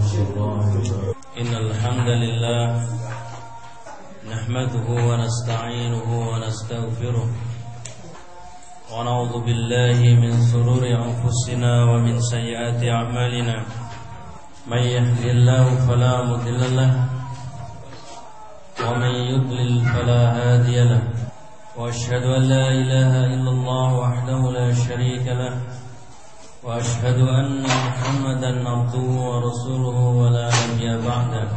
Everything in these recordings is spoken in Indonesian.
إن الحمد لله نحمده ونستعينه ونستغفره ونعوذ بالله من شرور أنفسنا ومن سيئات أعمالنا من يهده الله فلا مضل له ومن يضلل فلا هادي له وأشهد أن لا إله إلا الله وحده لا شريك له وأشهد أن محمدا عبده ورسوله ولا نبي بعده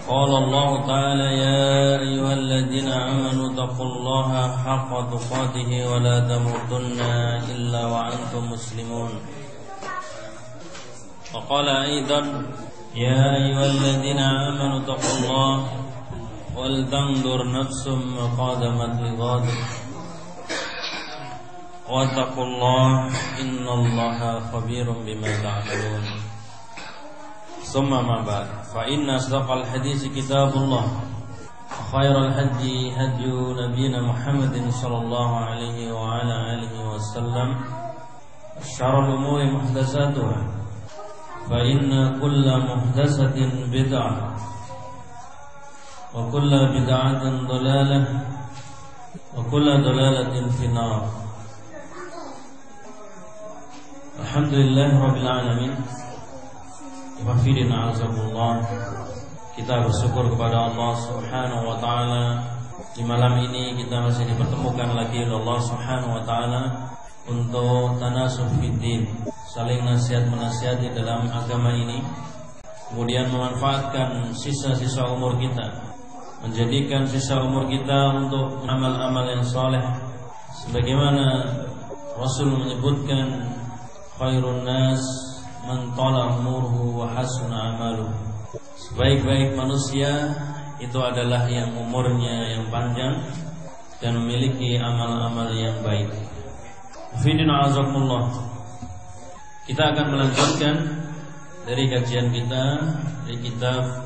قال الله تعالى يا أيها الذين آمنوا اتقوا الله حق تقاته ولا تموتن إلا وأنتم مسلمون وقال أيضا يا أيها الذين آمنوا اتقوا الله ولتنظر نفس ما قدمت لغد واتقوا الله إن الله خبير بما تعملون ثم ما بعد فإن أصدق الحديث كتاب الله وخير الهدي هدي نبينا محمد صلى الله عليه وعلى آله وسلم شر الأمور محدثاتها فإن كل محدثة بدعة وكل بدعة ضلالة وكل ضلالة في النار. Alhamdulillah Rabbil Alamin. Wafidina azakullah. Kita bersyukur kepada Allah Subhanahu wa ta'ala. Di malam ini kita masih dipertemukan lagi oleh Allah Subhanahu wa ta'ala untuk tanasuh fiddin, saling nasihat menasihati dalam agama ini, kemudian memanfaatkan sisa-sisa umur kita, menjadikan sisa umur kita untuk amal-amal yang saleh, sebagaimana Rasul menyebutkan khairun nas man tala umruhu wa hasuna amaluhu. Sebaik-baik manusia itu adalah yang umurnya yang panjang dan memiliki amal-amal yang baik. Fidina azakumullah. Kita akan melanjutkan dari kajian kita dari kitab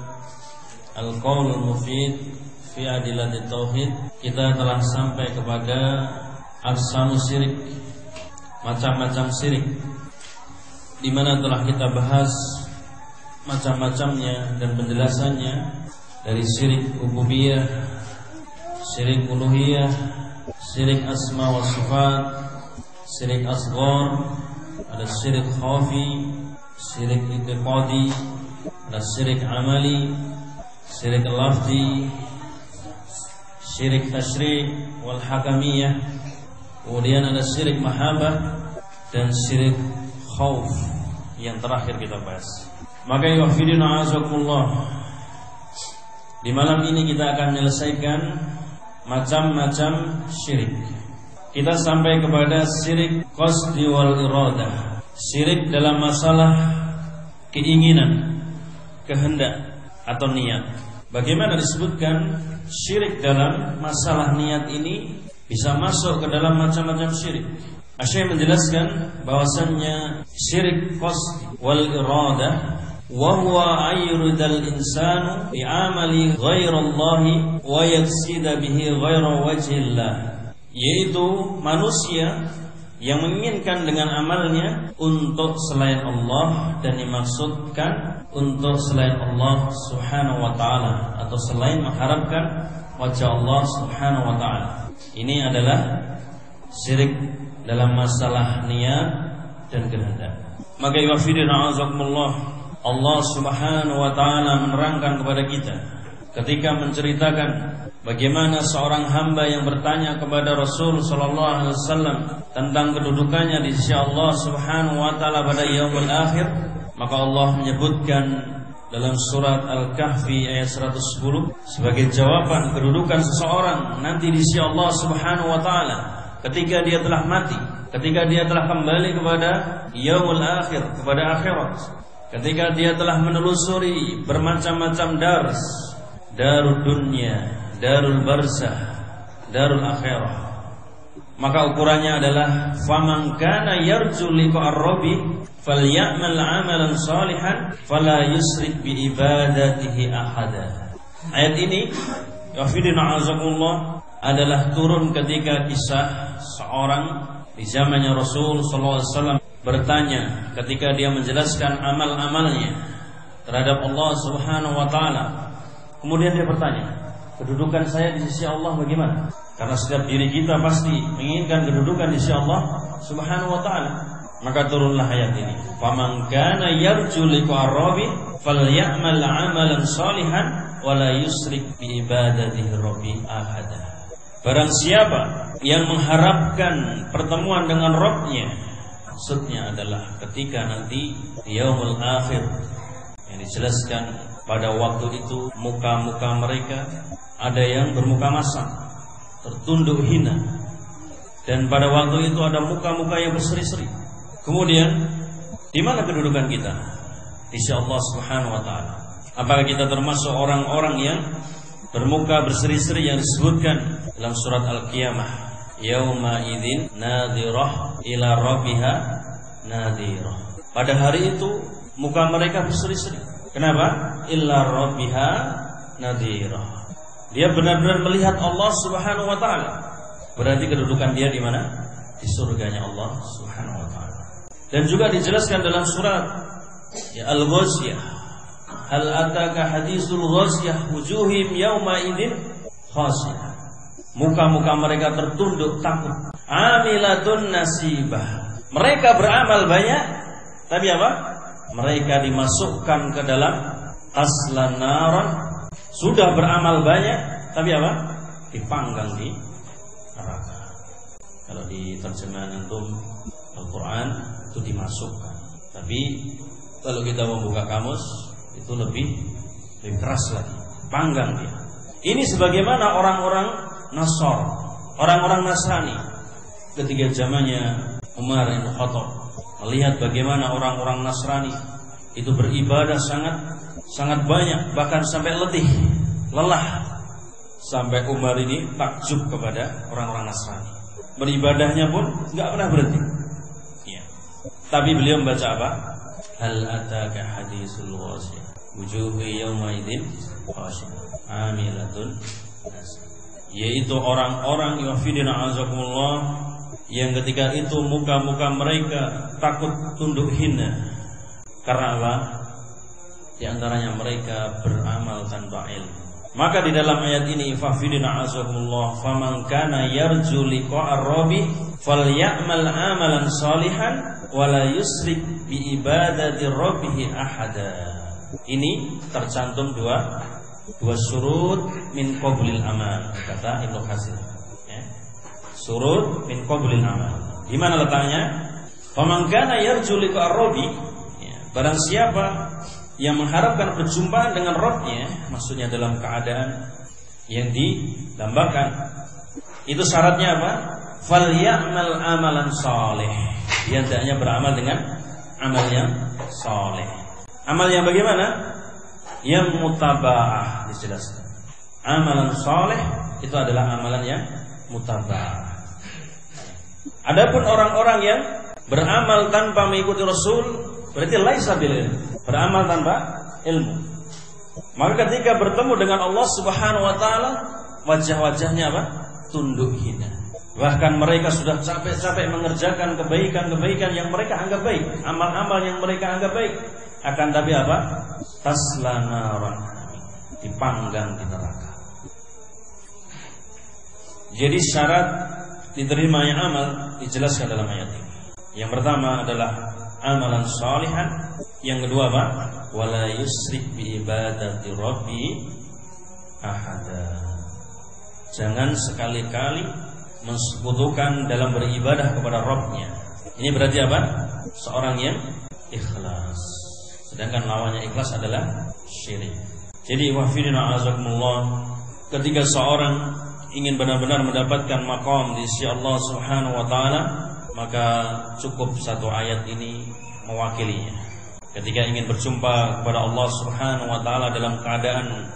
Al-Qaulul Mufid fi Adillatit Tauhid. Kita telah sampai kepada aqsamus syirik, macam-macam syirik, di mana telah kita bahas macam-macamnya dan penjelasannya, dari syirik rububiyah, syirik uluhiyah, syirik asma wa sifat, syirik asghar, ada syirik khafi, syirik i'tiqadi, ada syirik amali, syirik lafzi, syirik tasyri' wal hakamiyah, kemudian ada syirik mahabbah dan syirik khauf yang terakhir kita bahas. Maka ya wafidina azakumullah, di malam ini kita akan menyelesaikan macam-macam syirik. Kita sampai kepada syirik qasdi wal iradah, syirik dalam masalah keinginan, kehendak atau niat. Bagaimana disebutkan syirik dalam masalah niat ini bisa masuk ke dalam macam-macam syirik. Asy-Syaikh menjelaskan bahwasannya syirik qasd wal iradah wa huwa ayyurudal insanu bi amali ghairallahi wa yaksida bihi ghaira wajhillah, yaitu manusia yang menginginkan dengan amalnya untuk selain Allah dan dimaksudkan untuk selain Allah Subhanahu wa ta'ala, atau selain mengharapkan wajah Allah Subhanahu wa ta'ala. Ini adalah syirik dalam masalah niat dan kehendak. Maka wafidina azakumullah, Allah Subhanahu wa ta'ala menerangkan kepada kita ketika menceritakan bagaimana seorang hamba yang bertanya kepada Rasul sallallahu alaihi wasallam tentang kedudukannya di sisi Allah Subhanahu wa ta'ala pada yaumul akhir. Maka Allah menyebutkan dalam surat Al-Kahfi ayat 110 sebagai jawaban kedudukan seseorang nanti di sisi Allah Subhanahu wa ta'ala ketika dia telah mati, ketika dia telah kembali kepada yaumul akhir, kepada akhirat, ketika dia telah menelusuri bermacam-macam dars, darul dunya, darul barzah, darul akhirah. Maka ukurannya adalah faman kana yarju liqa'ar rabbi falyamal 'amalan shalihan fala yusrik bi ibadatihi ahada. Ayat ini yafidina azakumullah adalah turun ketika kisah seorang di zamannya Rasul sallallahu alaihi wasallam bertanya ketika dia menjelaskan amal-amalnya terhadap Allah Subhanahu wa taala. Kemudian dia bertanya, kedudukan saya di sisi Allah bagaimana? Karena setiap diri kita pasti menginginkan kedudukan di sisi Allah Subhanahu wa taala. Maka turunlah ayat ini. Faman kana yarju liqa rabbi falyamal 'amalan shalihan wa la yusyrik bi ibadatihi rabbi ahada. Barang siapa yang mengharapkan pertemuan dengan Rabb-nya, maksudnya adalah ketika nanti yaumul akhir, yang dijelaskan pada waktu itu muka-muka mereka ada yang bermuka masam, tertunduk hina, dan pada waktu itu ada muka-muka yang berseri-seri. Kemudian di mana kedudukan kita di sisi Allah Subhanahu wa taala? Apakah kita termasuk orang-orang yang bermuka berseri-seri yang disebutkan dalam surat Al-Qiyamah, yauma idzin nadhirah ila rabbiha nadhirah. Pada hari itu muka mereka berseri-seri. Kenapa? Illa rabbiha nadhirah. Dia benar-benar melihat Allah Subhanahu wa taala. Berarti kedudukan dia di mana? Di surganya Allah Subhanahu wa taala. Dan juga dijelaskan dalam surat Al-Ghasyiyah, hal ataka hadisul ghasyiyah wujuhim yauma idzin khashiyah. Muka-muka mereka tertunduk takut. Amilatun nasibah. Mereka beramal banyak, tapi apa? Mereka dimasukkan ke dalam aslan naran. Sudah beramal banyak, tapi apa? Dipanggang di neraka. Kalau di terjemahan antum Al-Quran itu dimasukkan. Tapi kalau kita membuka kamus itu lebih keras lagi. Panggang dia. Ini sebagaimana orang-orang Nasr, orang-orang Nasrani ketika zamannya Umar bin Khattab, melihat bagaimana orang-orang Nasrani itu beribadah sangat banyak, bahkan sampai letih, lelah. Sampai Umar ini takjub kepada orang-orang Nasrani. Beribadahnya pun enggak pernah berhenti. Ya. Tapi beliau membaca apa? Hal ataka hadisul ghasyiyah wujuhu yawma idzin khashiyah amilatun nasibah. Yaitu orang-orang yafidina azakumullah yang ketika itu muka-muka mereka takut tunduk hina. Karena apa? Di antaranya mereka beramal tanpa ilmu. Maka di dalam ayat ini fafidina azakumullah faman kana yarju liqa'ar rabbi falyamal amalan shalihan wa la yusyrik bi ibadati rabbih ahada. Ini tercantum dua surut min qablil amal, kata Ibnu Katsir. Ya. Surut min qablil amal. Di mana letaknya? Faman kana yarju liqa'ar rabbi, ya, barang siapa yang mengharapkan perjumpaan dengan Rabb-nya, maksudnya dalam keadaan yang didambakan, itu syaratnya apa? Falyamal amalan saleh. Dia hendaknya beramal dengan amal yang saleh. Amal yang bagaimana? Yang mutaba'ah, dijelaskan. Amalan saleh itu adalah amalan yang mutaba'ah. Adapun orang-orang yang beramal tanpa mengikuti Rasul, berarti laisa bil ilm, beramal tanpa ilmu. Maka ketika bertemu dengan Allah Subhanahu wa taala, wajah-wajahnya apa? Tunduk hina. Bahkan mereka sudah capek-capek mengerjakan kebaikan-kebaikan yang mereka anggap baik, amal-amal yang mereka anggap baik. Akan tapi apa? Taslanaran, dipanggang di neraka. Jadi syarat diterimanya amal dijelaskan dalam ayat ini. Yang pertama adalah amalan shalihan. Yang kedua apa? Wala yusyrik bi ibadati rabbi ahada. Jangan sekali-kali mensekutukan dalam beribadah kepada Rabb-nya. Ini berarti apa? Seorang yang ikhlas. Sedangkan lawannya ikhlas adalah syirik. Jadi wafidina azakumullah, ketika seorang ingin benar-benar mendapatkan maqam di sisi Allah Subhanahu wa taala, maka cukup satu ayat ini mewakilinya. Ketika ingin berjumpa kepada Allah Subhanahu wa taala dalam keadaan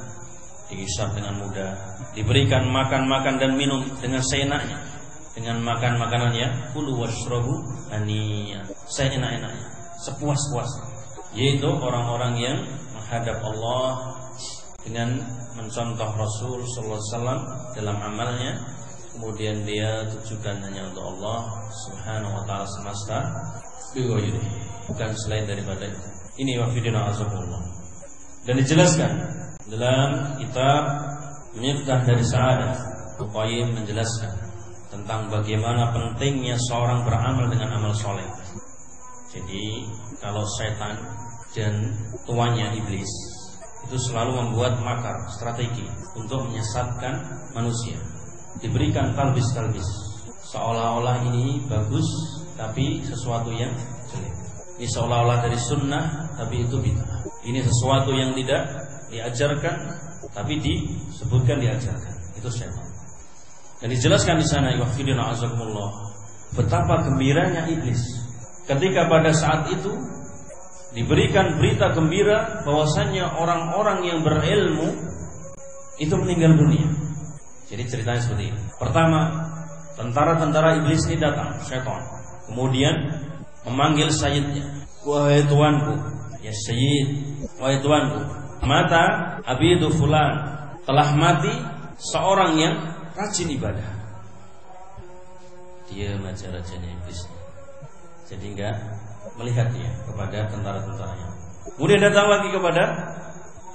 dihisab dengan mudah, diberikan makan dan minum dengan seenaknya, dengan makan makanannya kulu washrabu aniyya, seenak-enaknya, sepuas-puasnya. Yaitu orang-orang yang menghadap Allah dengan mencontoh Rasul sallallahu alaihi wasallam dalam amalnya, kemudian dia tujukan hanya untuk Allah Subhanahu wa taala semesta bukan selain daripada itu. Ini wafidina azakumullah. Dan dijelaskan dalam kitab Miftah dari Sa'adah, Qayyim menjelaskan tentang bagaimana pentingnya seorang beramal dengan amal soleh. Jadi kalau setan dan tuannya iblis itu selalu membuat makar, strategi untuk menyesatkan manusia. Diberikan talbis-talbis, seolah-olah ini bagus tapi sesuatu yang jelek. Ini seolah-olah dari sunnah tapi itu bid'ah. Ini sesuatu yang tidak diajarkan tapi disebutkan diajarkan. Itu setan. Dan dijelaskan di sana wafidina azakumullah, betapa gembiranya iblis ketika pada saat itu diberikan berita gembira bahwasannya orang-orang yang berilmu itu meninggal dunia. Jadi ceritanya seperti ini. Pertama, tentara-tentara iblis ini datang, syaitan. Kemudian memanggil sayyidnya, wahai tuanku, ya sayyid, wahai tuanku, mata abidu fulan, telah mati seorang yang rajin ibadah. Dia raja-rajanya iblis. Jadi enggak melihat dia kepada tentara-tentaranya. Kemudian datang lagi kepada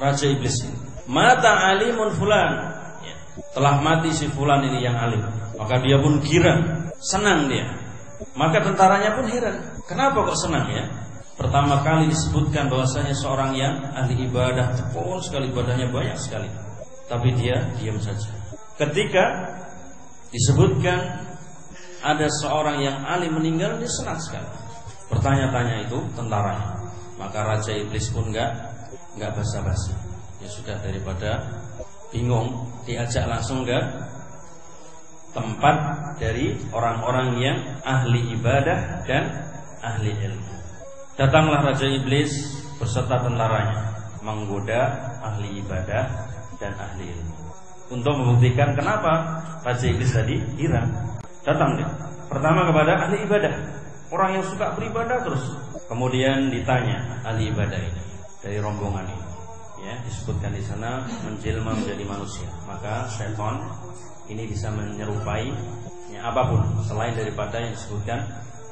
raja iblis ini, mata alimun fulan, ya, telah mati si fulan ini yang alim. Maka dia pun girang, senang dia. Maka tentaranya pun heran, kenapa kok senang ya? Pertama kali disebutkan bahwasanya seorang yang ahli ibadah, tekun sekali ibadahnya banyak sekali, tapi dia diam saja. Ketika disebutkan ada seorang yang alim meninggal, dia senang sekali. Bertanya-tanya itu tentaranya. Maka raja iblis pun enggak basa-basi. Ya sudah, daripada bingung, diajak langsung ke tempat dari orang-orang yang ahli ibadah dan ahli ilmu. Datanglah raja iblis beserta tentaranya menggoda ahli ibadah dan ahli ilmu untuk membuktikan kenapa raja iblis tadi girang. Datang dia pertama kepada ahli ibadah, orang yang suka beribadah terus. Kemudian ditanya ahli ibadah ini dari rombongan ini, ya, disebutkan di sana menjelma menjadi manusia. Maka syaitan ini bisa menyerupai ya, apapun selain daripada yang disebutkan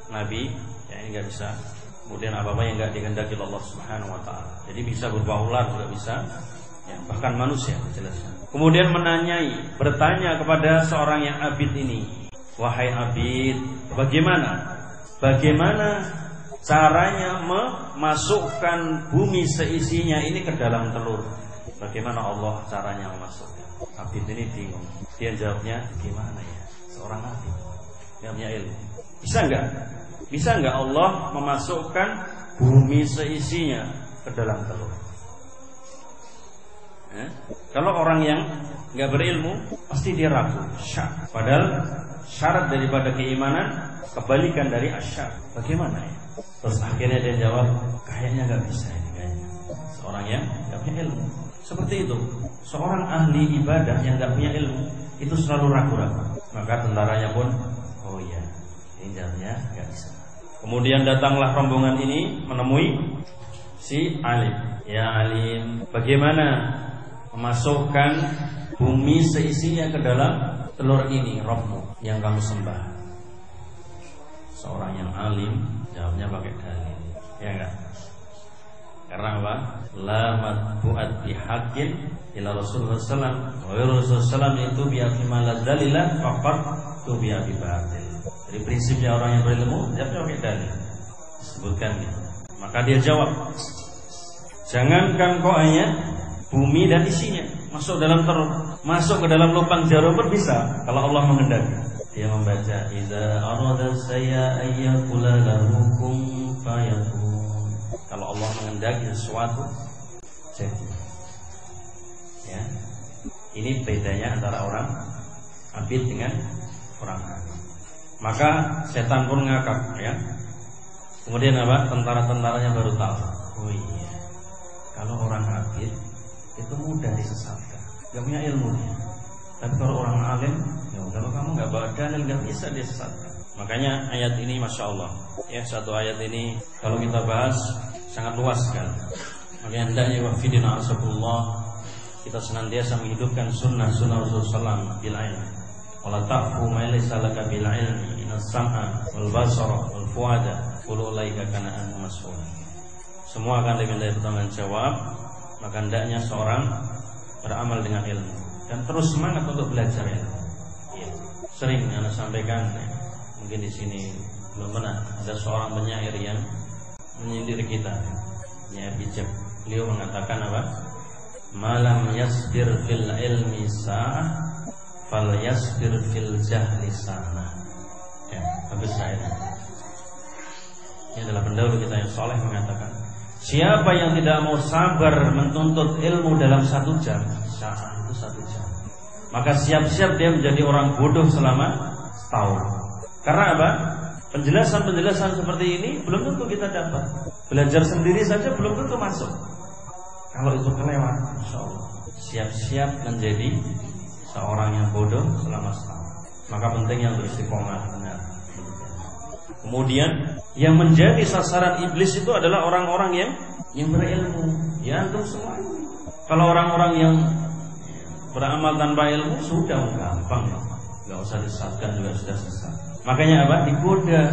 Nabi, ya ini nggak bisa. Kemudian apa-apa yang nggak dikehendaki Allah Subhanahu Wa Taala. Jadi bisa berupa ular juga bisa, ya, bahkan manusia dijelaskan. Kemudian bertanya kepada seorang yang abid ini, wahai abid, bagaimana caranya memasukkan bumi seisinya ini ke dalam telur? Bagaimana Allah caranya memasukkan? Abid ini bingung. Dia jawabnya, gimana ya? Seorang abid yang punya ilmu. Bisa enggak Allah memasukkan bumi seisinya ke dalam telur? Kalau orang yang enggak berilmu, pasti dia ragu, syak. Padahal syarat daripada keimanan kebalikan dari asyak. Bagaimana ya? Terus akhirnya dia jawab, kayaknya enggak bisa ini kayaknya. Seorang yang enggak punya ilmu. Seperti itu, seorang ahli ibadah yang enggak punya ilmu itu selalu ragu-ragu. Maka tentaranya pun, oh iya, ini jawabnya enggak bisa. Kemudian datanglah rombongan ini menemui si alim. Ya alim, bagaimana memasukkan bumi seisinya ke dalam telur ini, Rabbmu yang kamu sembah? Seorang yang alim jawabnya pakai dalil, ya enggak? Karena apa? La matbu'at bihaqqin ila Rasulullah sallallahu alaihi wasallam, itu bi'akmal dalilah faqat tu bi'abi batil. Jadi prinsipnya orang yang berilmu jawabnya pakai dalil. Disebutkan gitu. Maka dia jawab, jangankan kok hanya bumi dan isinya masuk dalam telur, masuk ke dalam lubang jarum pun bisa kalau Allah menghendaki. Dia membaca idza arada saya ayyakula lahu kun fayakun. Kalau Allah menghendaki sesuatu jadi. Ya. Ini bedanya antara orang abid dengan orang alim. Maka setan pun ngakak, ya. Kemudian apa? Tentara-tentaranya baru tahu. Oh iya. Kalau orang abid itu mudah disesatkan, gak punya ilmunya. Tapi kalau orang alim, ya kalau kamu gak bawa dalil gak bisa disesatkan. Makanya ayat ini Masya Allah, ya, satu ayat ini kalau kita bahas sangat luas sekali. Makanya hendaknya wafidina asakullah, kita senantiasa menghidupkan sunnah Rasulullah SAW bil ilm, wala taqfu ma laysa laka bil ilmi innas sam'a wal basara wal fuada kullu ulaika kana anhu mas'ul. Semua akan dimintai pertanggung jawab, maka hendaknya seorang beramal dengan ilmu dan terus semangat untuk belajar ilmu. Ya. Sering Anda sampaikan, mungkin di sini belum pernah ada seorang penyair yang menyindir kita, penyair bijak. Beliau mengatakan apa? Malam yasbir fil ilmi sa'ah fal yasbir fil jahli sa'ah. Ya, bagus saya. Ini adalah pendahulu kita yang soleh mengatakan, siapa yang tidak mau sabar menuntut ilmu dalam 1 jam, sa'ah itu 1 jam, maka siap-siap dia menjadi orang bodoh selama setahun. Karena apa? Penjelasan-penjelasan seperti ini belum tentu kita dapat. Belajar sendiri saja belum tentu masuk. Kalau itu kelewat, insya Allah siap-siap menjadi seorang yang bodoh selama setahun. Maka pentingnya untuk istiqomah benar. Kemudian yang menjadi sasaran iblis itu adalah orang-orang yang berilmu. Ya antum semua. Kalau orang-orang yang beramal tanpa ilmu sudah gampang, nggak usah disesatkan juga sudah sesat. Makanya apa? Digoda.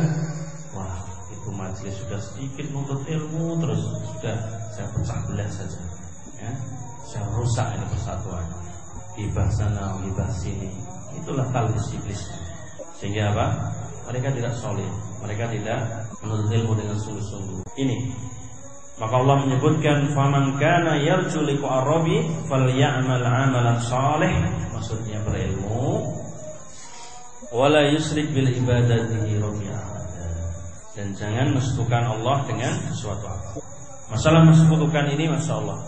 Wah, itu majelis sudah sedikit nuntut ilmu, terus sudah saya pecah belah saja. Ya, saya rusak ini persatuan. Hibah sana, hibah sini. Itulah talbis iblis. Sehingga apa? Mereka tidak soleh, mereka tidak menuntut ilmu dengan sungguh-sungguh. Ini. Maka Allah menyebutkan faman kana yarju liqa'a rabbi falyamal 'amalan shalih, maksudnya berilmu wala yusrik bil ibadatihi rabbi'a, dan jangan mensekutukan Allah dengan sesuatu apa. Masalah mensekutukan ini Masya Allah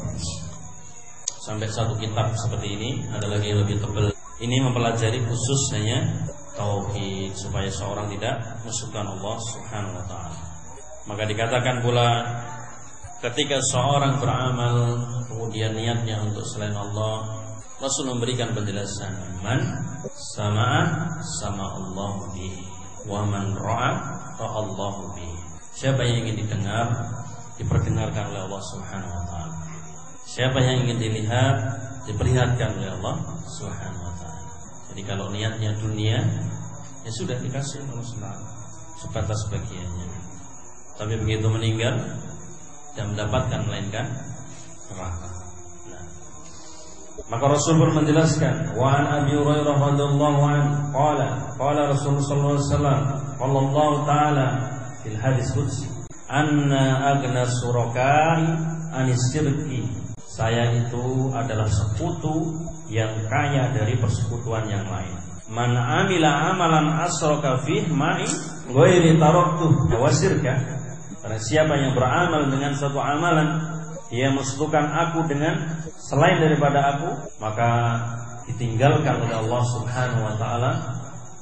sampai 1 kitab seperti ini, ada lagi yang lebih tebal. Ini mempelajari khusus hanya tauhid supaya seorang tidak mensekutukan Allah Subhanahu wa taala. Maka dikatakan pula ketika seorang beramal kemudian niatnya untuk selain Allah, Rasul memberikan penjelasan, man sama Allah bihi wa man ra'a Allahu bihi. Siapa yang ingin didengar, diperdengarkan oleh Allah Subhanahu wa taala. Siapa yang ingin dilihat, diperlihatkan oleh Allah Subhanahu wa taala. Jadi kalau niatnya dunia, ya sudah dikasih Allah Subhanahu sebatas bagiannya. Tapi begitu meninggal dan mendapatkan melainkan neraka. Nah, maka Rasul pun menjelaskan, wa an Abi Hurairah radhiyallahu anhu qala Rasulullah sallallahu alaihi wasallam wallahu taala fil hadis qudsi anna agna surakai anis syirki, saya itu adalah sekutu yang kaya dari persekutuan yang lain. Man amila amalan asraka fih ma'i ghairi taraktu wa syirka, karena siapa yang beramal dengan suatu amalan dia mensekutukan aku dengan selain daripada aku, maka ditinggalkan oleh Allah Subhanahu wa taala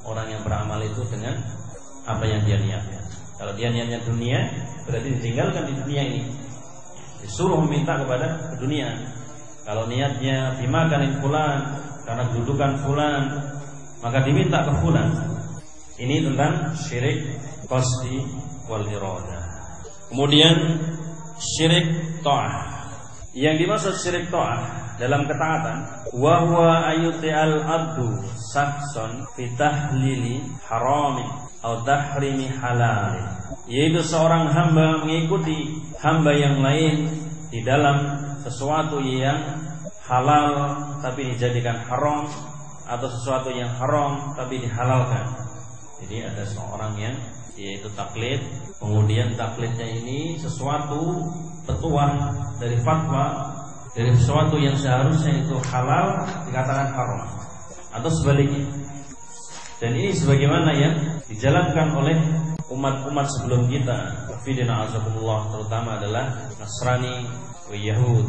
orang yang beramal itu dengan apa yang dia niatkan. Kalau dia niatnya dunia, berarti ditinggalkan di dunia ini, disuruh meminta kepada dunia. Kalau niatnya bimakan fulan, karena kedudukan fulan, maka diminta ke fulan. Ini tentang syirik qasdi wal iradah. Kemudian syirik ta'ah. Yang dimaksud syirik ta'ah dalam ketaatan, wa huwa ayuti'al abdu sakson fi tahlili harami atau tahrimi halal, yaitu seorang hamba mengikuti hamba yang lain di dalam sesuatu yang halal tapi dijadikan haram, atau sesuatu yang haram tapi dihalalkan. Jadi ada seorang yang yaitu taklid, kemudian taklidnya ini sesuatu petuah dari fatwa, dari sesuatu yang seharusnya itu halal dikatakan haram, atau sebaliknya. Dan ini sebagaimana yang dijalankan oleh umat-umat sebelum kita, fidina azakumullah, terutama adalah Nasrani wa Yahud.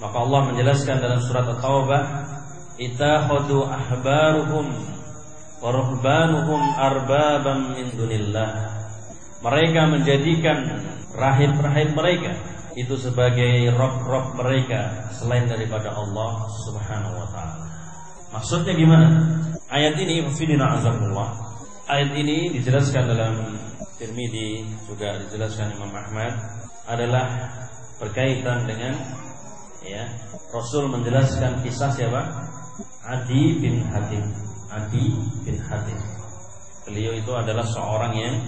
Maka Allah menjelaskan dalam surat At-Taubah, ittakhadhu ahbaruhum wa ruhbanuhum arbaban min dunillah. Mereka menjadikan rahib-rahib mereka itu sebagai rob-rob mereka selain daripada Allah Subhanahu wa taala. Maksudnya gimana? Ayat ini fidina azamullah. Ayat ini dijelaskan dalam Tirmidzi, juga dijelaskan Imam Ahmad, adalah berkaitan dengan Rasul menjelaskan kisah siapa? Adi bin Hatim. Adi bin Hatim. Beliau itu adalah seorang yang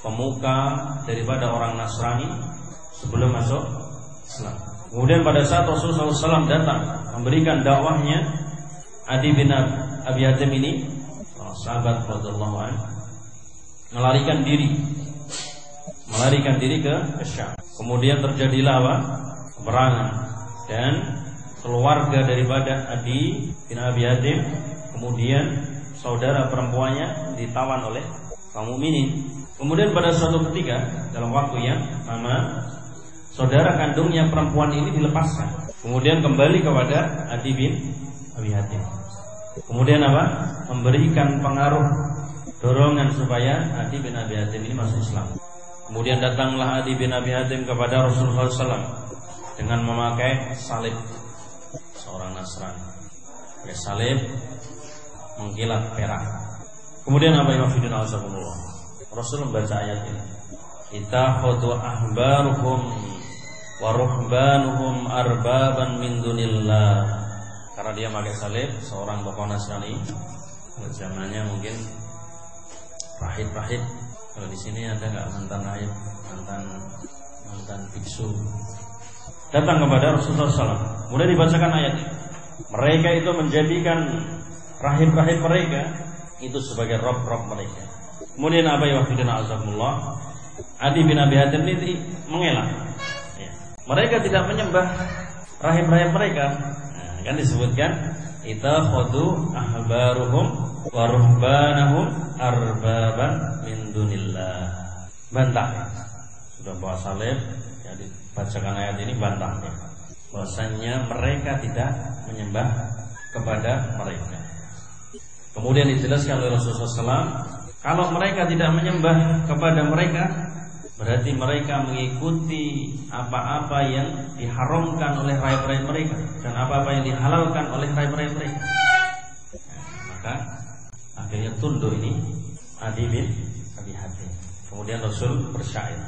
pemuka daripada orang Nasrani sebelum masuk Islam. Kemudian pada saat Rasulullah SAW datang memberikan dakwahnya, Adi bin Abi Hatim ini, sahabat radhiyallahu anhu, melarikan diri ke Syam. Kemudian terjadilah apa? Peperangan, dan keluarga daripada Adi bin Abi Hatim, kemudian saudara perempuannya ditawan oleh kaum mukminin. Kemudian pada suatu ketika dalam waktu yang lama, saudara kandungnya perempuan ini dilepaskan, kemudian kembali kepada Adi bin Abi Hatim. Kemudian apa? Memberikan pengaruh, dorongan supaya Adi bin Abi Hatim ini masuk Islam. Kemudian datanglah Adi bin Abi Hatim kepada Rasulullah SAW dengan memakai salib, seorang Nasrani, pakai salib mengkilat perak. Kemudian apa yang Fidin al-Sabullah? Rasul membaca ayat ini. Ittakhadhu ahbaruhum wa ruhbanuhum arbaban min dunillah. Karena dia pakai salib, seorang tokoh Nasrani. Zamannya mungkin rahib-rahib. Kalau di sini ada nggak mantan rahib, mantan biksu? Datang kepada Rasulullah SAW. Kemudian dibacakan ayat ini. Mereka itu menjadikan rahib-rahib mereka itu sebagai rob-rob mereka. Kemudian apa ya wafidina azakumullah, Adi bin Abi Hatim ini mengelak. Mereka tidak menyembah rahib-rahib mereka. Kan disebutkan ittakhadhu ahbaruhum wa ruhbanahum arbaban min dunillah. Bantah. Sudah bawa salib, ya dibacakan ayat ini bantahnya. Bahwasanya mereka tidak menyembah kepada mereka. Kemudian dijelaskan oleh Rasulullah SAW, kalau mereka tidak menyembah kepada mereka, berarti mereka mengikuti apa-apa yang diharamkan oleh rahib-rahib mereka dan apa-apa yang dihalalkan oleh rahib-rahib mereka. Maka akhirnya tunduk ini Adi bin Abi Hatim. Kemudian Rasul bersyair,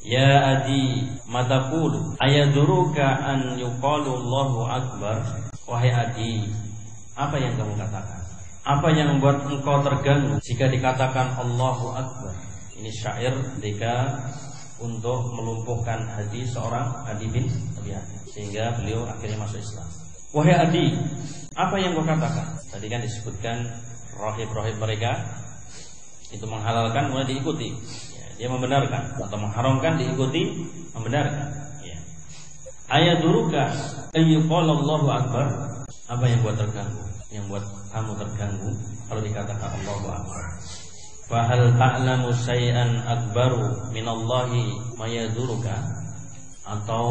ya Adi mataqulu ayaduruka an yuqalu Allahu akbar. Wahai Adi, apa yang kamu katakan? Apa yang membuat engkau terganggu jika dikatakan Allahu Akbar? Ini syair ketika untuk melumpuhkan hati seorang Adi bin Abi Hatim, sehingga beliau akhirnya masuk Islam. Wahai Adi, apa yang kau katakan? Tadi kan disebutkan rahib-rahib mereka itu menghalalkan, mulai diikuti. Dia membenarkan atau mengharamkan, diikuti, membenarkan. Ayaduruka ayyuqala Allahu Akbar. Apa yang buat terganggu? Yang buat kamu terganggu kalau dikatakan Allahu Akbar. Fahal ta'lamu syai'an akbaru minallahi mayaduruka? Atau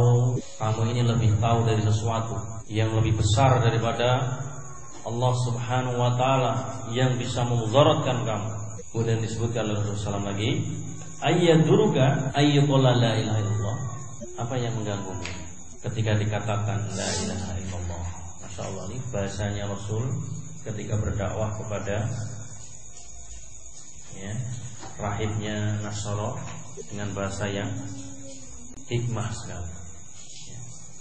kamu ini lebih tahu dari sesuatu yang lebih besar daripada Allah Subhanahu wa taala yang bisa memudaratkan kamu? Kemudian disebutkan oleh Rasulullah SAW lagi, ayaduruka ayyuqala la ilaha illallah. Apa yang mengganggumu ketika dikatakan la ilaha illallah? Masya Allah, ini bahasanya Rasul ketika berdakwah kepada rahibnya Nasara dengan bahasa yang hikmah sekali.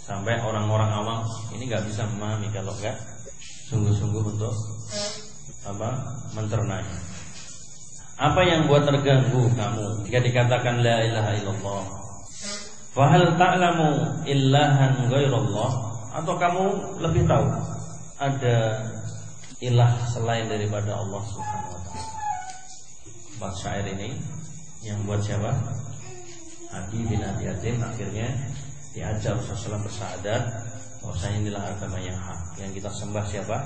Sampai orang-orang awam ini nggak bisa memahami kalau nggak sungguh-sungguh untuk mencernanya. Apa yang buat terganggu kamu jika dikatakan la ilaha illallah? Fahal ta'lamu illahan ghairallah? Atau kamu lebih tahu ada ilah selain daripada Allah Subhanahu wa taala? Bab syair ini yang buat siapa? Adi bin Abi Hatim akhirnya diajar Rasulullah bersyahadat bahwasanya inilah agama yang hak. Yang kita sembah siapa?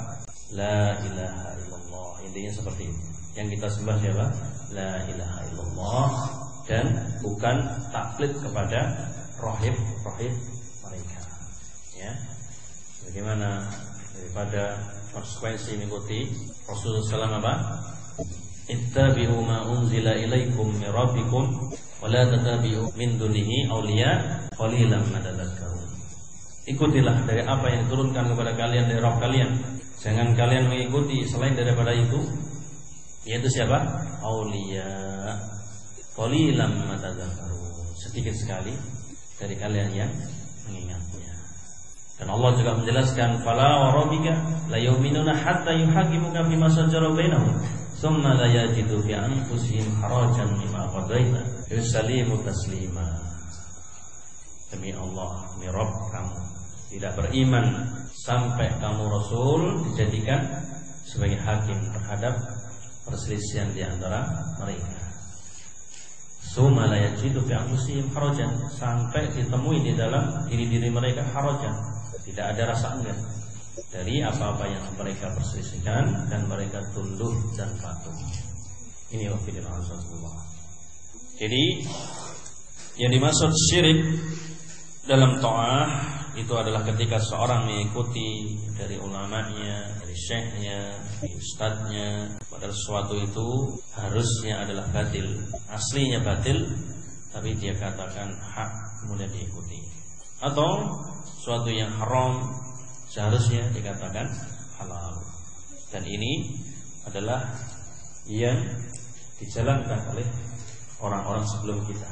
La ilaha illallah. Intinya seperti itu. Yang kita sembah siapa? La ilaha illallah, dan bukan taklid kepada rahib-rahib mereka. Ya. Bagaimana daripada konsekuensi mengikuti Rasulullah SAW apa? Ittabi'u ma unzila ilaikum min rabbikum wa la tattabi'u min dunihi awliya qalilan ma tadhakkarun. Ikutilah dari apa yang diturunkan kepada kalian dari Rabb kalian. Jangan kalian mengikuti selain daripada itu, yaitu siapa? Awliya qalilan ma tadhakkarun. Sedikit sekali dari kalian yang mengingatnya. Dan Allah juga menjelaskan, fala wa rabbika la yu'minuna hatta yuhakimuka fima shajara bainahum thumma la yajidu fi anfusihim harajan mimma qadaita wa yusallimu taslima. Demi Allah, demi Rabb kamu tidak beriman sampai kamu Rasul dijadikan sebagai hakim terhadap perselisihan di antara mereka. Thumma la yajidu fi anfusihim harajan, sampai ditemui di dalam diri-diri mereka harajan, tidak ada rasa enggan dari apa-apa yang mereka perselisihkan dan mereka tunduk dan patuh. Ini wafidil Allah. Jadi yang dimaksud syirik dalam ta'ah itu adalah ketika seorang mengikuti dari ulamanya, dari syekhnya, dari ustadznya, padahal sesuatu itu harusnya adalah batil, aslinya batil, tapi dia katakan hak kemudian diikuti. Atau suatu yang haram seharusnya dikatakan halal. Dan ini adalah yang dijalankan oleh orang-orang sebelum kita.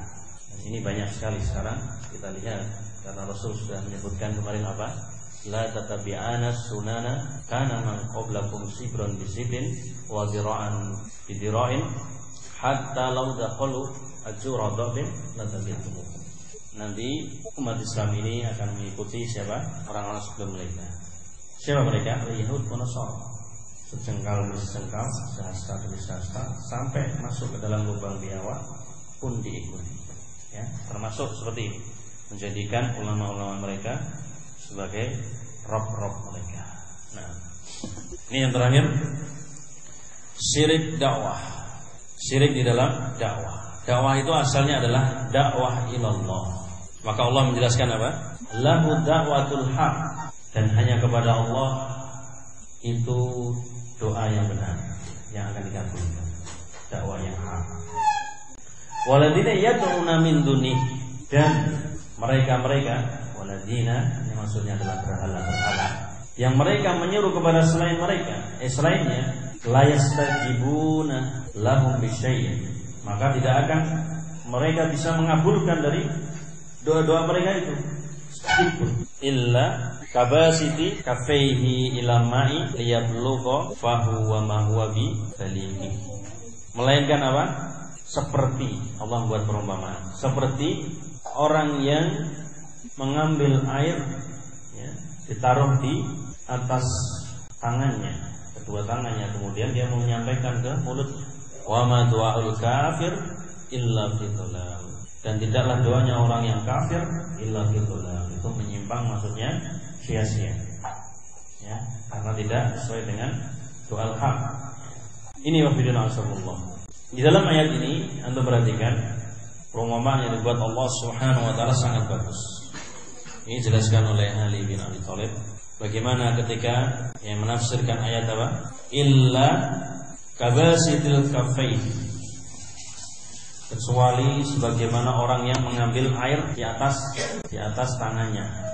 Dan ini banyak sekali sekarang kita lihat, karena Rasul sudah menyebutkan kemarin apa? La tatabi'ana sunana kana man qablakum sibran bisibin wa zira'an bidira'in hatta law dakhalu ajura dabin la tabi'tum. Nanti umat Islam ini akan mengikuti siapa? Orang-orang sebelum mereka. Siapa mereka? Yahud dan Nasara. Sejengkal demi sejengkal, sehasta demi sehasta, sampai masuk ke dalam lubang biawak pun diikuti. Ya, termasuk seperti ini, menjadikan ulama-ulama mereka sebagai rob-rob mereka. Nah, ini yang terakhir, syirik dakwah. Syirik di dalam dakwah. Dakwah itu asalnya adalah dakwah ilallah. Maka Allah menjelaskan apa? Lahu da'watul haq, dan hanya kepada Allah itu doa yang benar yang akan dikabulkan, dakwah yang hak. Waladina yad'una min dunih, dan mereka-mereka waladina yang maksudnya adalah berhala-berhala yang mereka menyuruh kepada selain mereka, selainnya la yastajibuna lahum bisyai', maka tidak akan mereka bisa mengabulkan dari doa-doa mereka itu sedikitpun. Illa kabasiti kafaihi ila ma'i liyablugha fahu wa ma huwa bi balighi. Melainkan apa? Seperti Allah buat perumpamaan, seperti orang yang mengambil air, ya, ditaruh di atas tangannya, kedua tangannya, kemudian dia mau menyampaikan ke mulutnya. Wa ma du'aul kafir illa fi dhalal, dan tidaklah doanya orang yang kafir illa fi dhalal, itu menyimpang, maksudnya sia-sia, ya, karena tidak sesuai dengan doa al-haq. Ini wafidina asalullah. Di dalam ayat ini Anda perhatikan perumpamaan yang dibuat Allah Subhanahu wa taala sangat bagus. Ini dijelaskan oleh Ali bin Abi Thalib bagaimana ketika yang menafsirkan ayat apa? Illa kabasitil kaffain, kecuali sebagaimana orang yang mengambil air di atas tangannya.